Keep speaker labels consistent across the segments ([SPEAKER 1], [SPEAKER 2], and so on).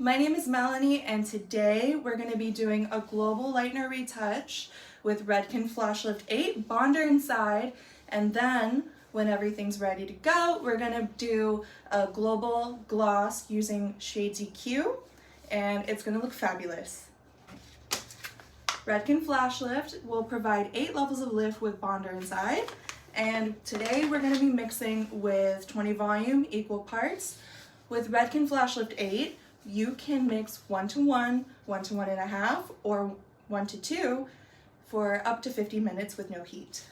[SPEAKER 1] my name is Melanie and today we're going to be doing a global Lightener retouch with Redken Flashlift 8 bonder inside, and then when everything's ready to go we're going to do a global gloss using Shades EQ and it's going to look fabulous. Redken Flashlift will provide 8 levels of lift with bonder inside, and today we're going to be mixing with 20 volume equal parts. With Redken Flashlift 8, you can mix 1 to 1, 1 to 1.5, or 1 to 2 for up to 50 minutes with no heat.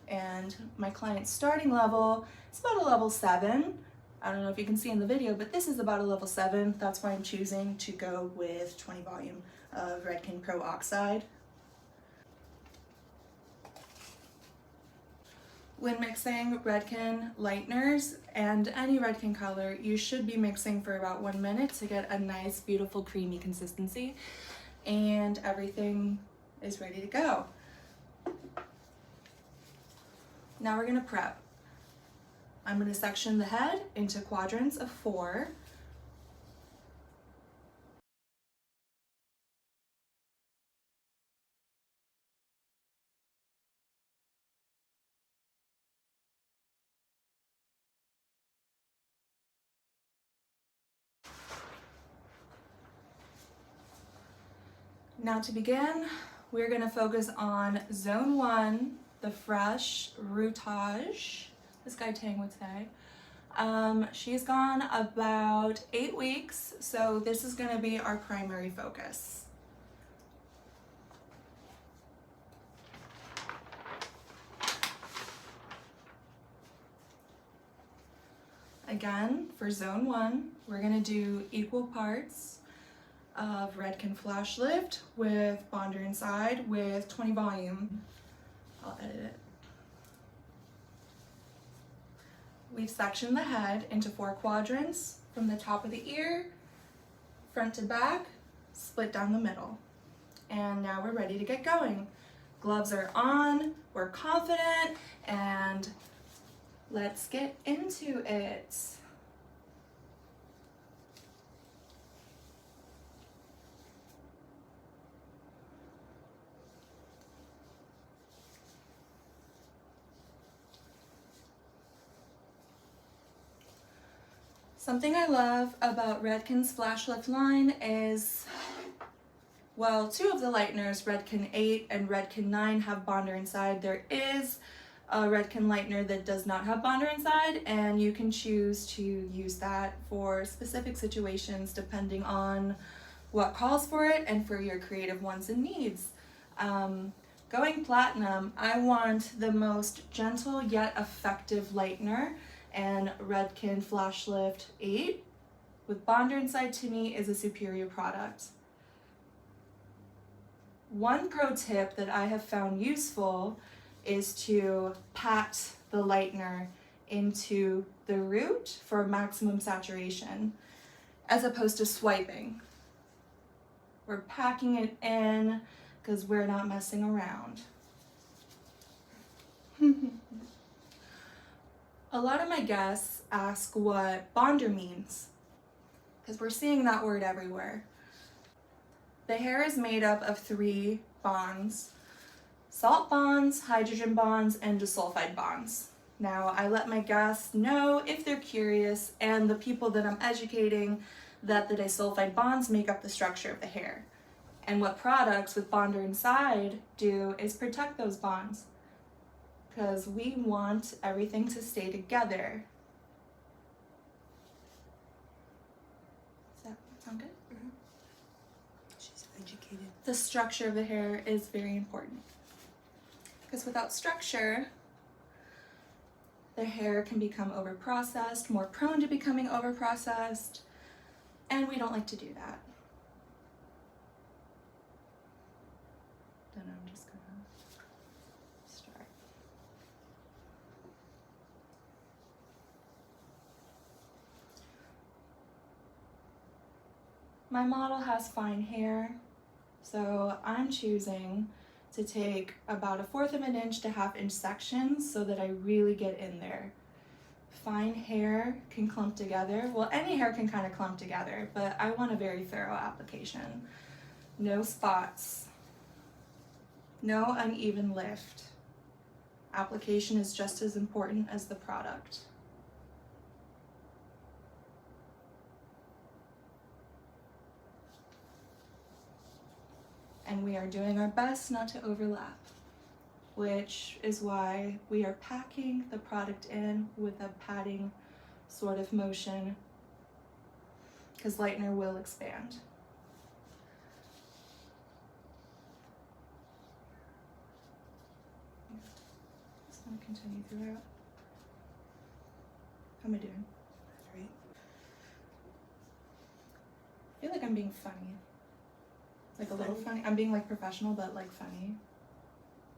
[SPEAKER 1] And my client's starting level is about a level 7. I don't know if you can see in the video, but this is about a level 7. That's why I'm choosing to go with 20 volume of Redken Pro Oxide. When mixing Redken lighteners and any Redken color, you should be mixing for about 1 minute to get a nice, beautiful, creamy consistency, and everything is ready to go. Now we're gonna prep. I'm gonna section the head into quadrants of 4. Now to begin, we're going to focus on Zone 1, the fresh Retouch, as Guy Tang would say. She's gone about 8 weeks, so this is going to be our primary focus. Again, for Zone 1, we're going to do equal parts of Redken Flashlift with bonder inside with 20 volume. I'll edit it. We've sectioned the head into 4 quadrants from the top of the ear, front to back, split down the middle. And now we're ready to get going. Gloves are on, we're confident, and let's get into it. Something I love about Redken's Flashlift line is, well, 2 of the lighteners, Redken 8 and Redken 9, have bonder inside. There is a Redken lightener that does not have bonder inside, and you can choose to use that for specific situations depending on what calls for it and for your creative wants and needs. Going platinum, I want the most gentle yet effective lightener, and Redken Flashlift 8 with bonder inside to me is a superior product. One pro tip that I have found useful is to pat the lightener into the root for maximum saturation as opposed to swiping. We're packing it in because we're not messing around. A lot of my guests ask what bonder means, because we're seeing that word everywhere. The hair is made up of 3 bonds: salt bonds, hydrogen bonds, and disulfide bonds. Now, I let my guests know if they're curious, and the people that I'm educating, that the disulfide bonds make up the structure of the hair. And what products with bonder inside do is protect those bonds, because we want everything to stay together. Does that sound good?
[SPEAKER 2] Mm-hmm. She's educated.
[SPEAKER 1] The structure of the hair is very important, because without structure, the hair can become overprocessed, more prone to becoming overprocessed, and we don't like to do that. Then I'm just gonna start. My model has fine hair, so I'm choosing to take about 1/4 of an inch to 1/2 inch sections so that I really get in there. fine hair can clump together. Well, any hair can kind of clump together, but I want a very thorough application. No spots, no uneven lift. Application is just as important as the product. And we are doing our best not to overlap, which is why we are packing the product in with a patting sort of motion, because Lightener will expand. Just want to continue throughout. How am I doing?
[SPEAKER 2] Great.
[SPEAKER 1] I feel like I'm being funny. Like a little funny. I'm being like professional, but like funny.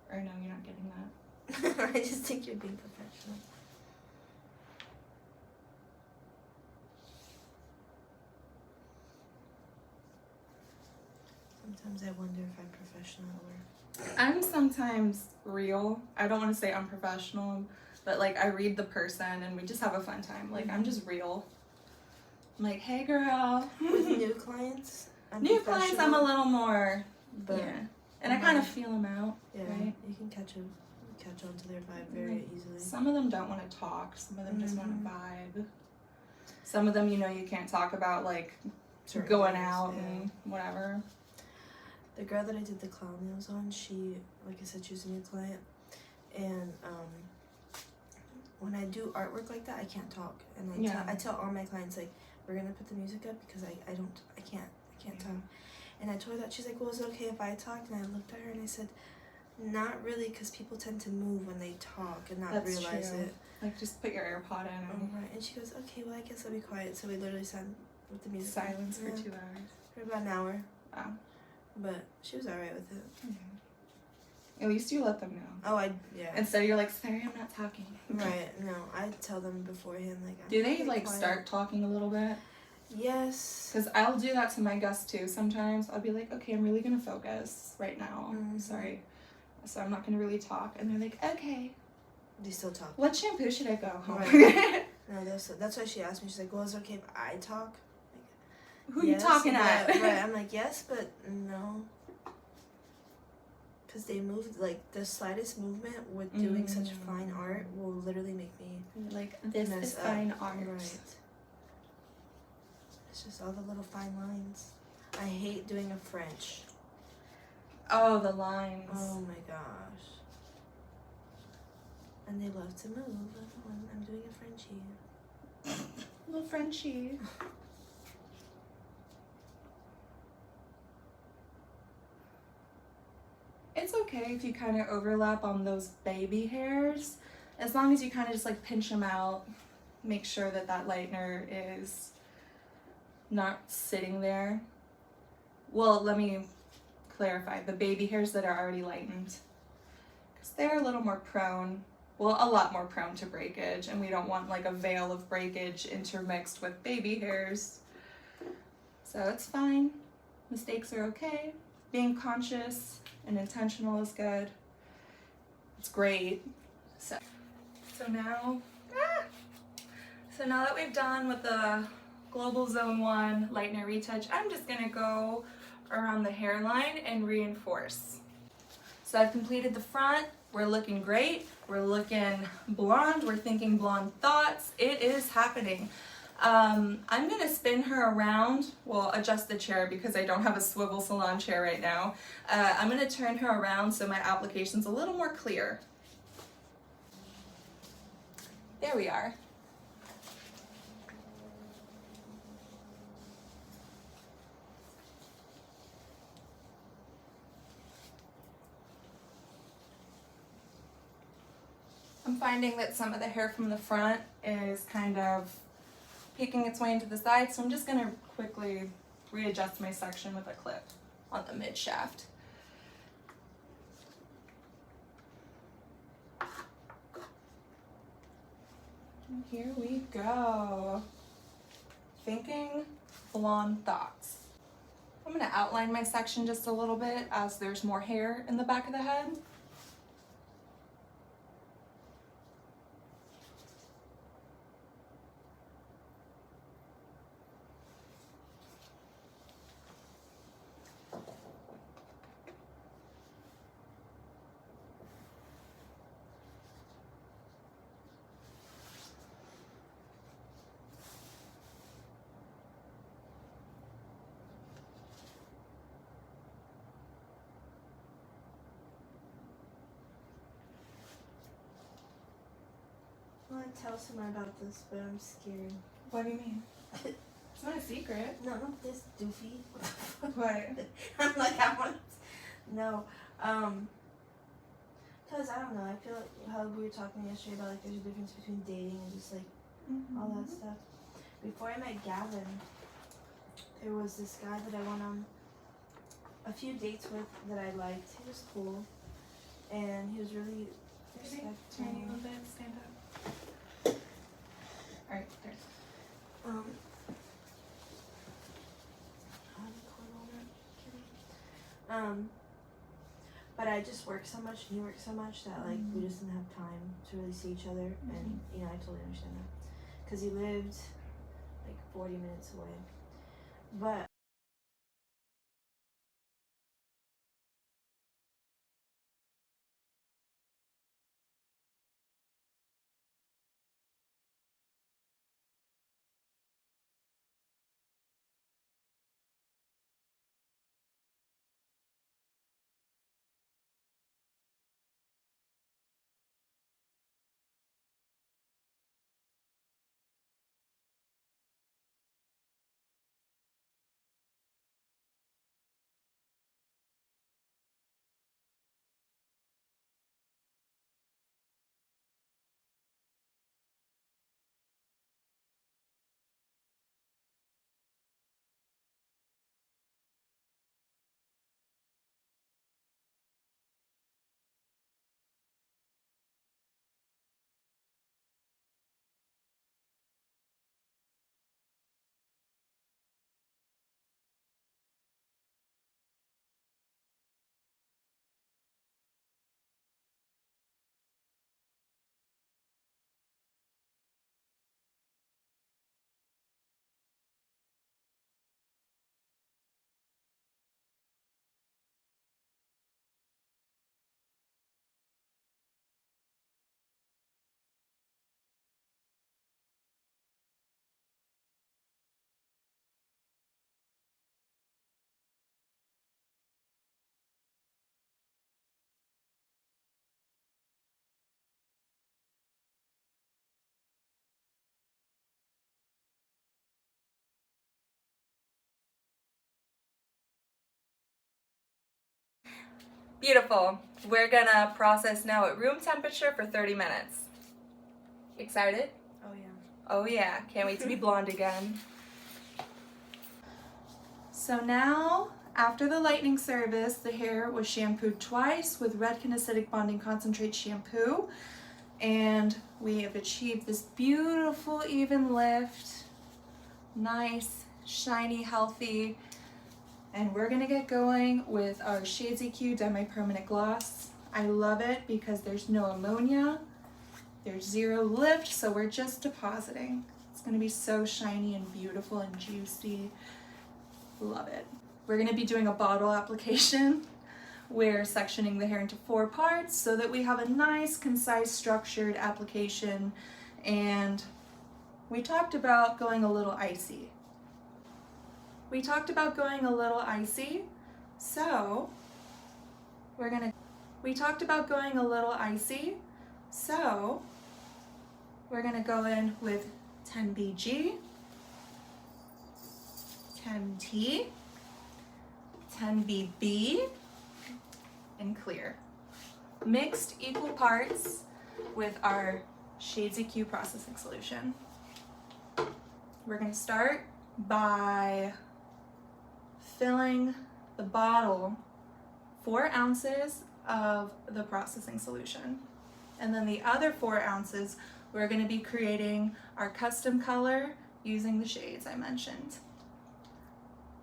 [SPEAKER 1] Or no, you're not getting that.
[SPEAKER 2] I just think you're being professional. Sometimes I wonder if I'm professional or...
[SPEAKER 1] I'm sometimes real. I don't want to say unprofessional, but like I read the person and we just have a fun time. Like I'm just real. I'm like, hey girl.
[SPEAKER 2] With new clients?
[SPEAKER 1] New clients, I'm a little more,
[SPEAKER 2] but
[SPEAKER 1] yeah. And I kind of feel them out,
[SPEAKER 2] yeah,
[SPEAKER 1] right?
[SPEAKER 2] You can catch on to their vibe very easily.
[SPEAKER 1] Some of them don't want to talk. Some of them just want to vibe. Some of them, you know, you can't talk about like
[SPEAKER 2] Certain
[SPEAKER 1] going
[SPEAKER 2] things,
[SPEAKER 1] out
[SPEAKER 2] yeah.
[SPEAKER 1] and whatever.
[SPEAKER 2] The girl that I did the clown nails on, she, like I said, she was a new client, and when I do artwork like that, I can't talk, and I tell all my clients, like, we're gonna put the music up because I can't talk. And I told her that. She's like, well, is it okay if I talked? And I looked at her and I said, not really, because people tend to move when they talk and not realize it.
[SPEAKER 1] Like, just put your AirPod in.
[SPEAKER 2] Oh, right. And she goes, okay, well, I guess I'll be quiet. So we literally sat with the music.
[SPEAKER 1] Silence for 2 hours.
[SPEAKER 2] For about an hour.
[SPEAKER 1] Wow.
[SPEAKER 2] But she was alright with it.
[SPEAKER 1] At least you let them know.
[SPEAKER 2] Oh, yeah.
[SPEAKER 1] Instead, you're like, sorry, I'm not talking.
[SPEAKER 2] Right. No, I tell them beforehand, like,
[SPEAKER 1] do they, like, start talking a little bit?
[SPEAKER 2] Yes.
[SPEAKER 1] Because I'll do that to my guests too sometimes. I'll be like, okay, I'm really going to focus right now.
[SPEAKER 2] Mm-hmm.
[SPEAKER 1] Sorry. So I'm not going to really talk. And they're like, okay.
[SPEAKER 2] They still talk.
[SPEAKER 1] What shampoo should I go home?
[SPEAKER 2] Right. No, that's why she asked me. She's like, well, is it okay if I talk?
[SPEAKER 1] Who are you talking at?
[SPEAKER 2] Right. I'm like, yes, but no. Because they moved, like, the slightest movement with doing such fine art will literally make me
[SPEAKER 1] like, this is fine art.
[SPEAKER 2] Right. It's just all the little fine lines. I hate doing a French.
[SPEAKER 1] Oh, the lines.
[SPEAKER 2] Oh my gosh. And they love to move when I'm doing a Frenchie.
[SPEAKER 1] Little Frenchie. It's okay if you kind of overlap on those baby hairs, as long as you kind of just like pinch them out, make sure that that lightener is not sitting there. Well, let me clarify, the baby hairs that are already lightened, because they're a little more prone, well, a lot more prone to breakage, and we don't want like a veil of breakage intermixed with baby hairs. So it's fine. Mistakes are okay. Being conscious and intentional is good. It's great. So now that we've done with the Global Zone 1 Lightener Retouch, I'm just gonna go around the hairline and reinforce. So I've completed the front. We're looking great. We're looking blonde. We're thinking blonde thoughts. It is happening. I'm gonna spin her around, well, adjust the chair because I don't have a swivel salon chair right now. I'm gonna turn her around so my application's a little more clear. There we are. I'm finding that some of the hair from the front is kind of peeking its way into the side, so I'm just gonna quickly readjust my section with a clip on the mid shaft. And here we go. Thinking blonde thoughts. I'm gonna outline my section just a little bit as there's more hair in the back of the head.
[SPEAKER 2] want to tell someone about this, but I'm scared.
[SPEAKER 1] What do you mean? It's not a secret.
[SPEAKER 2] No, not this doofy.
[SPEAKER 1] What?
[SPEAKER 2] I'm like, I want to... No. Because, I don't know, I feel like how we were talking yesterday about, like, there's a difference between dating and just, like, all that stuff. Before I met Gavin, there was this guy that I went on a few dates with that I liked. He was cool, and he was really respectful.
[SPEAKER 1] Turn a little bit, stand up. Alright, there.
[SPEAKER 2] But I just worked so much and he worked so much that like we just didn't have time to really see each other, and you know I totally understand that because he lived like 40 minutes away. But
[SPEAKER 1] Beautiful. We're gonna process now at room temperature for 30 minutes. Excited?
[SPEAKER 2] oh yeah.
[SPEAKER 1] Oh yeah, can't wait to be blonde again. So now, after the lightening service, the hair was shampooed twice with Redken Acidic Bonding Concentrate shampoo, and we have achieved this beautiful even lift, nice, shiny, healthy. And we're gonna get going with our Shades EQ Demi-Permanent Gloss. I love it because there's no ammonia, there's zero lift, so we're just depositing. It's gonna be so shiny and beautiful and juicy. Love it. We're gonna be doing a bottle application. We're sectioning the hair into 4 parts so that we have a nice, concise, structured application. And we talked about going a little icy. So we're gonna go in with 10 BG, 10 T, 10 BB, and clear. Mixed equal parts with our Shades EQ processing solution. We're gonna start by filling the bottle 4 ounces of the processing solution. And then the other 4 ounces, we're gonna be creating our custom color using the shades I mentioned.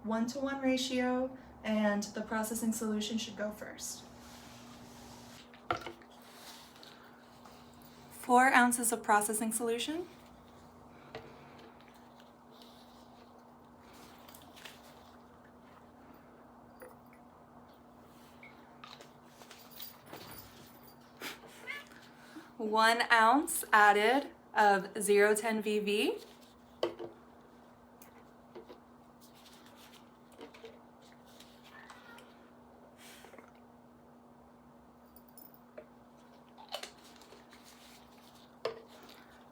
[SPEAKER 1] 1-to-1 ratio, and the processing solution should go first. 4 ounces of processing solution. 1 ounce added of 010 VV.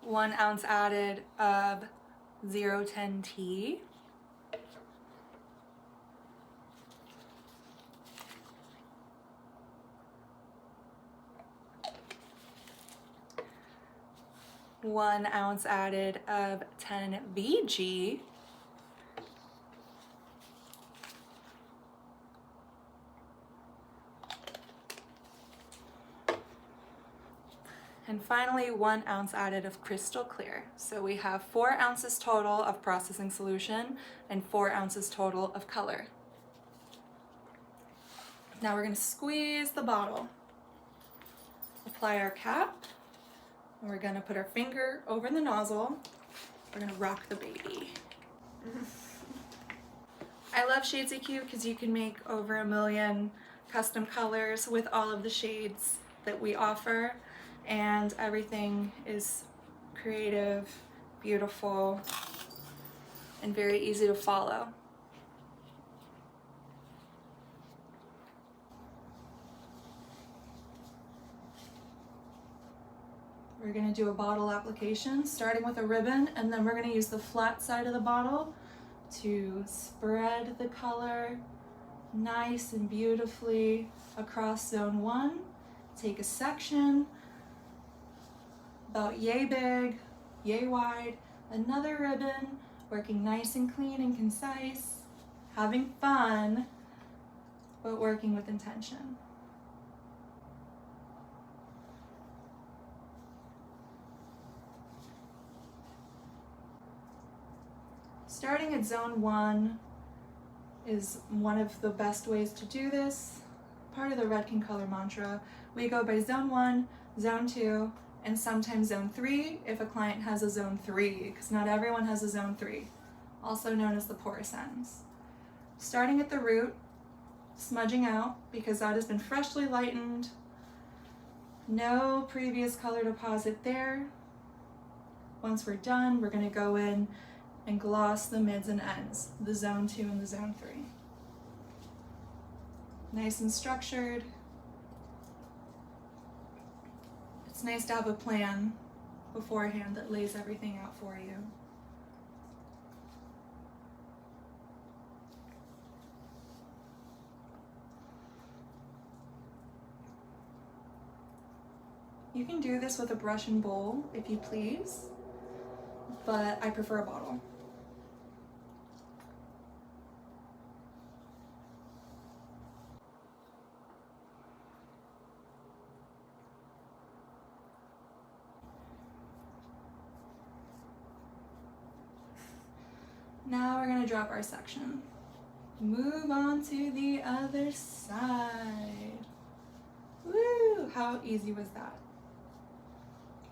[SPEAKER 1] 1 1 ounce added of 010T. One ounce added of 10 VG. And finally, 1 ounce added of crystal clear. So we have 4 ounces total of processing solution and 4 ounces total of color. Now we're going to squeeze the bottle, apply our cap, and we're going to put our finger over the nozzle. We're going to rock the baby. I love Shades EQ because you can make over 1 million custom colors with all of the shades that we offer, and everything is creative, beautiful, and very easy to follow. We're going to do a bottle application starting with a ribbon, and then we're going to use the flat side of the bottle to spread the color nice and beautifully across zone 1. Take a section about yay big, yay wide, another ribbon, working nice and clean and concise, having fun, but working with intention. Starting at zone 1 is one of the best ways to do this. Part of the Redken color mantra. We go by zone 1, zone 2, and sometimes zone 3 if a client has a zone 3, because not everyone has a zone 3, also known as the porous ends. Starting at the root, smudging out, because that has been freshly lightened. No previous color deposit there. Once we're done, we're going to go in and gloss the mids and ends, the zone 2 and the zone 3. Nice and structured. It's nice to have a plan beforehand that lays everything out for you. You can do this with a brush and bowl if you please, but I prefer a bottle. Now we're going to drop our section. Move on to the other side. Woo! How easy was that?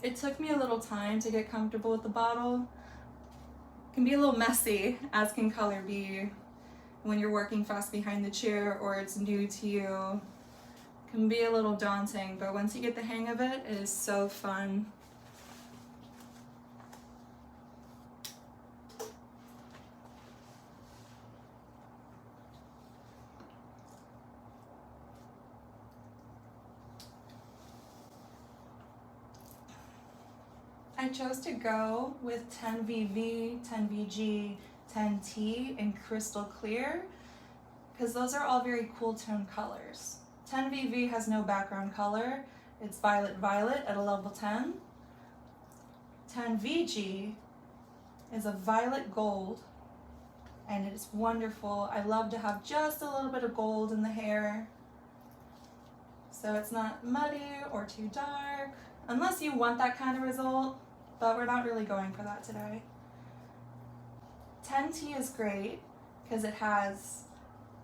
[SPEAKER 1] It took me a little time to get comfortable with the bottle. It can be a little messy, as can color be, when you're working fast behind the chair or it's new to you. It can be a little daunting, but once you get the hang of it, it is so fun. I chose to go with 10VV, 10VG, 10T, and Crystal Clear because those are all very cool tone colors. 10VV has no background color. It's violet violet at a level 10. 10VG is a violet gold and it's wonderful. I love to have just a little bit of gold in the hair so it's not muddy or too dark, unless you want that kind of result. But we're not really going for that today. 10T is great because it has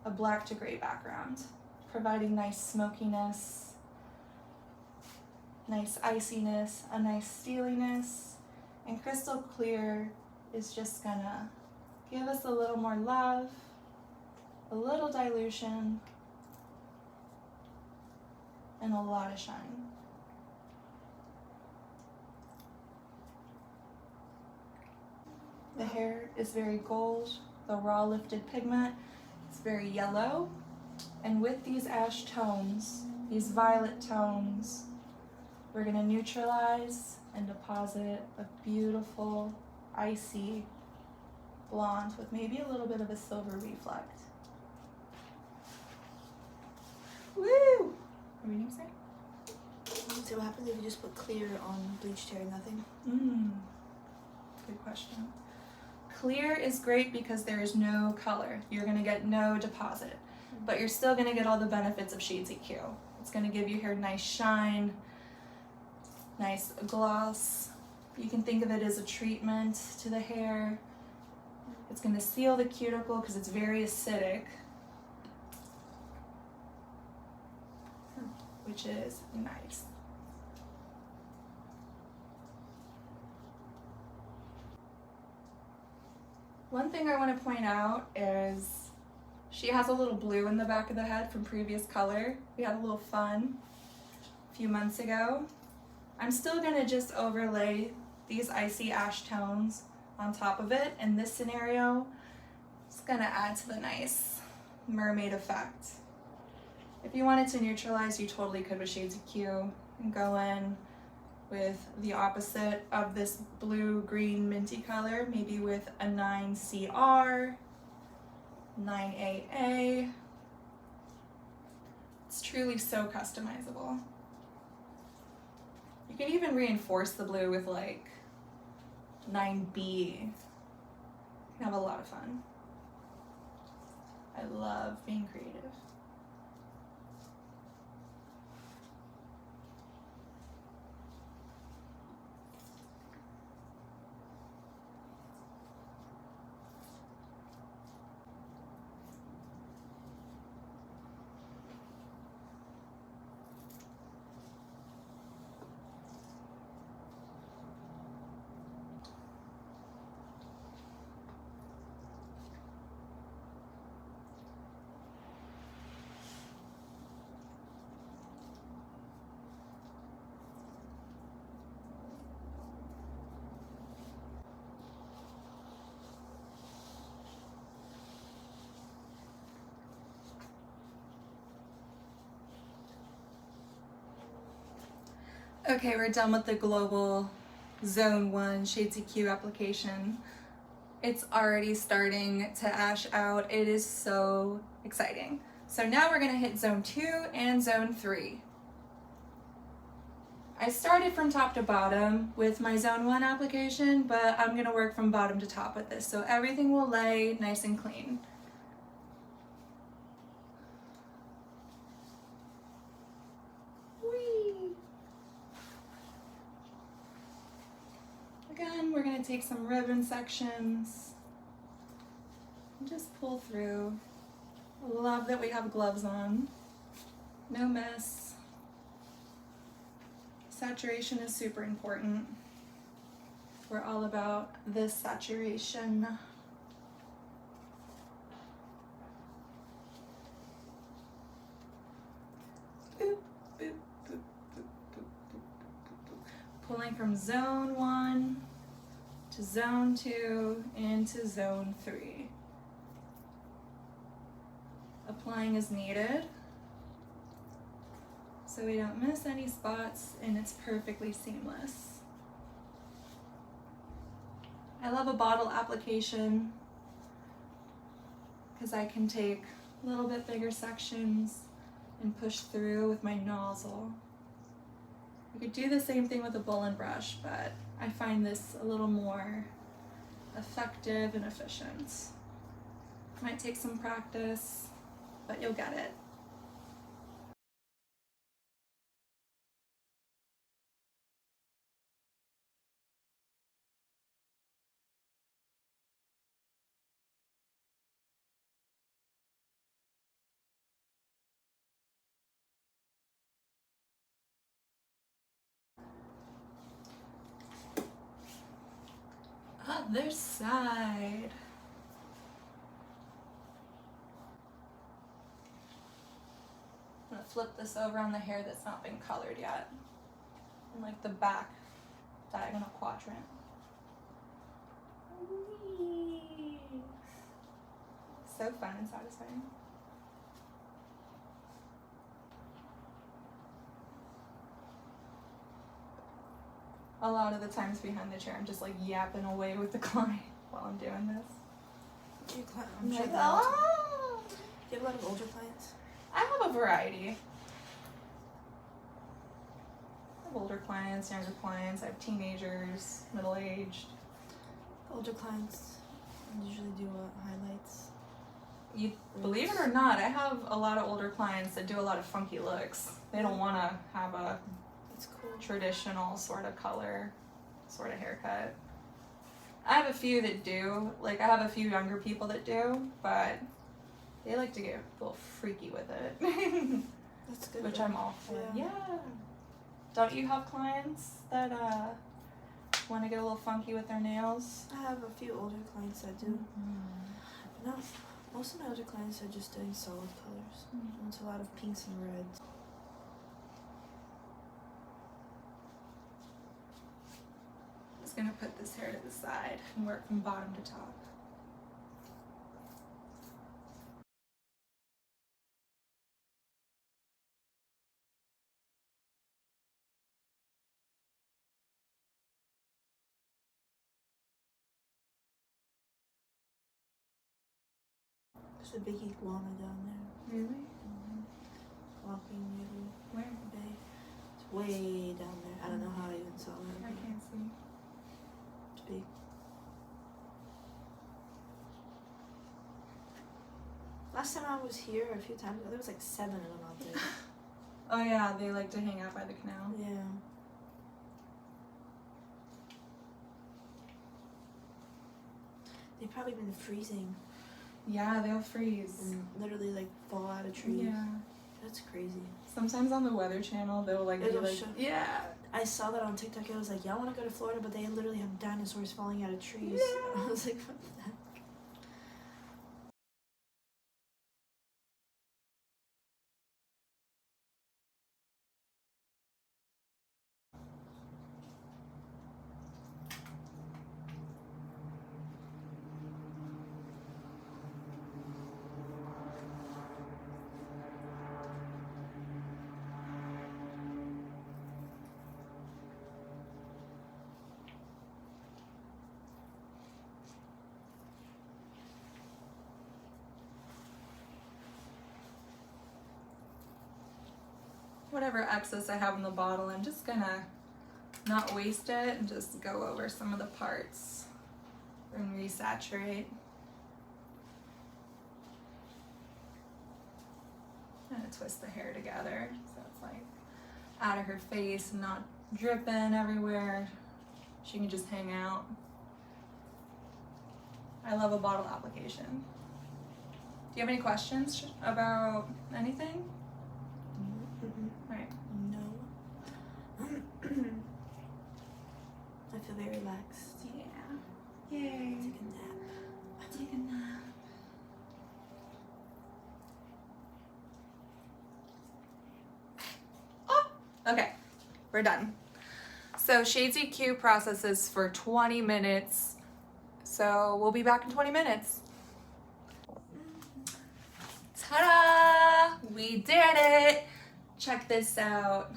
[SPEAKER 1] a black to gray background, providing nice smokiness, nice iciness, a nice steeliness. And Crystal Clear is just gonna give us a little more love, a little dilution, and a lot of shine. The hair is very gold, the raw lifted pigment is very yellow, and with these ash tones, these violet tones, we're going to neutralize and deposit a beautiful icy blonde with maybe a little bit of a silver reflect. Woo! What were you gonna say?
[SPEAKER 2] So what happens if you just put clear on bleached hair? Nothing?
[SPEAKER 1] Good question. Clear is great because there is no color. You're gonna get no deposit, but you're still gonna get all the benefits of Shades EQ. It's gonna give your hair nice shine, nice gloss. You can think of it as a treatment to the hair. It's gonna seal the cuticle because it's very acidic, which is nice. One thing I want to point out is she has a little blue in the back of the head from previous color. We had a little fun a few months ago. I'm still going to just overlay these icy ash tones on top of it. In this scenario, it's going to add to the nice mermaid effect. If you wanted to neutralize, you totally could with Shades EQ and go in with the opposite of this blue-green minty color, maybe with a 9CR, 9AA. It's truly so customizable. You can even reinforce the blue with like 9B. You can have a lot of fun. I love being creative. Okay, we're done with the global Zone 1 Shades EQ application. It's already starting to ash out. It is so exciting. So now we're gonna hit Zone 2 and Zone 3. I started from top to bottom with my Zone 1 application, but I'm gonna work from bottom to top with this, so everything will lay nice and clean. Again, we're going to take some ribbon sections and just pull through. I love that we have gloves on. No mess. Saturation is super important. We're all about this saturation. Boop, boop, boop, boop, boop, boop, boop. Pulling from Zone 1 to Zone 2 into Zone 3. Applying as needed so we don't miss any spots and it's perfectly seamless. I love a bottle application because I can take a little bit bigger sections and push through with my nozzle. You could do the same thing with a Bullen brush, but I find this a little more effective and efficient. Might take some practice, but you'll get it. Other side. I'm gonna flip this over on the hair that's not been colored yet. In like the back diagonal quadrant. Whee! So fun and satisfying. A lot of the times behind the chair, I'm just like yapping away with the client while I'm doing this.
[SPEAKER 2] I'm sure
[SPEAKER 1] like,
[SPEAKER 2] do you have a lot of older clients?
[SPEAKER 1] I have a variety. I have older clients, younger clients. I have teenagers, middle-aged.
[SPEAKER 2] Older clients usually do highlights.
[SPEAKER 1] You believe it or not, I have a lot of older clients that do a lot of funky looks. They don't want to have a traditional sort of color, sort of haircut. I have a few that do. Like, I have a few younger people that do, but they like to get a little freaky with it.
[SPEAKER 2] That's good.
[SPEAKER 1] Which I'm all for. Yeah. Don't you have clients that want to get a little funky with their nails?
[SPEAKER 2] I have a few older clients that do. No, most of my older clients are just doing solid colors. It's a lot of pinks and reds.
[SPEAKER 1] Just gonna put this hair to the side and work from bottom to top.
[SPEAKER 2] There's a big iguana down there.
[SPEAKER 1] Really?
[SPEAKER 2] Walking near
[SPEAKER 1] Where?
[SPEAKER 2] the bay. It's way down there. I don't know how I even saw that.
[SPEAKER 1] I can't see.
[SPEAKER 2] It's big. Last time I was here, a few times ago, there was like 7 of them out there.
[SPEAKER 1] Oh yeah, they like to hang out by the canal.
[SPEAKER 2] Yeah. They've probably been freezing
[SPEAKER 1] Yeah, they'll freeze.
[SPEAKER 2] and literally like fall out of trees.
[SPEAKER 1] Yeah.
[SPEAKER 2] That's crazy.
[SPEAKER 1] Sometimes on the Weather Channel, they'll like be
[SPEAKER 2] It'll
[SPEAKER 1] like,
[SPEAKER 2] show.
[SPEAKER 1] yeah.
[SPEAKER 2] I saw that on TikTok. It was like, y'all want to go to Florida, but they literally have dinosaurs falling out of trees.
[SPEAKER 1] Yeah.
[SPEAKER 2] I was like, what the heck?
[SPEAKER 1] Whatever excess I have in the bottle, I'm just gonna not waste it and just go over some of the parts and resaturate. I'm gonna twist the hair together so it's like out of her face and not dripping everywhere. She can just hang out. I love a bottle application. Do you have any questions about anything? Right.
[SPEAKER 2] No. I feel very relaxed.
[SPEAKER 1] Yeah. Yay.
[SPEAKER 2] Take a nap.
[SPEAKER 1] Take a nap. Oh, okay, we're done. So Shades EQ processes for 20 minutes. So we'll be back in 20 minutes. Ta-da! We did it! Check this out.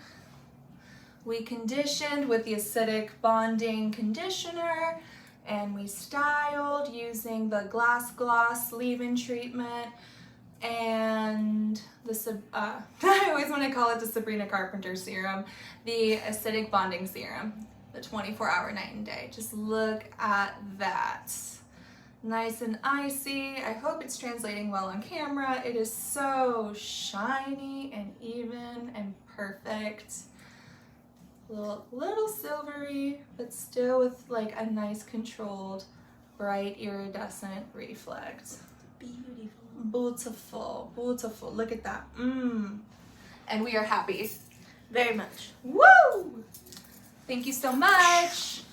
[SPEAKER 1] We conditioned with the acidic bonding conditioner, and we styled using the glass gloss leave-in treatment and the I always want to call it the Sabrina Carpenter serum, the acidic bonding serum, the 24-hour night and day. Just look at that. Nice and icy. I hope it's translating well on camera. It is so shiny and even and perfect. Little silvery, but still with like a nice controlled, bright iridescent reflect. Beautiful, beautiful. Look at that. And we are happy.
[SPEAKER 2] Very much.
[SPEAKER 1] Woo! Thank you so much.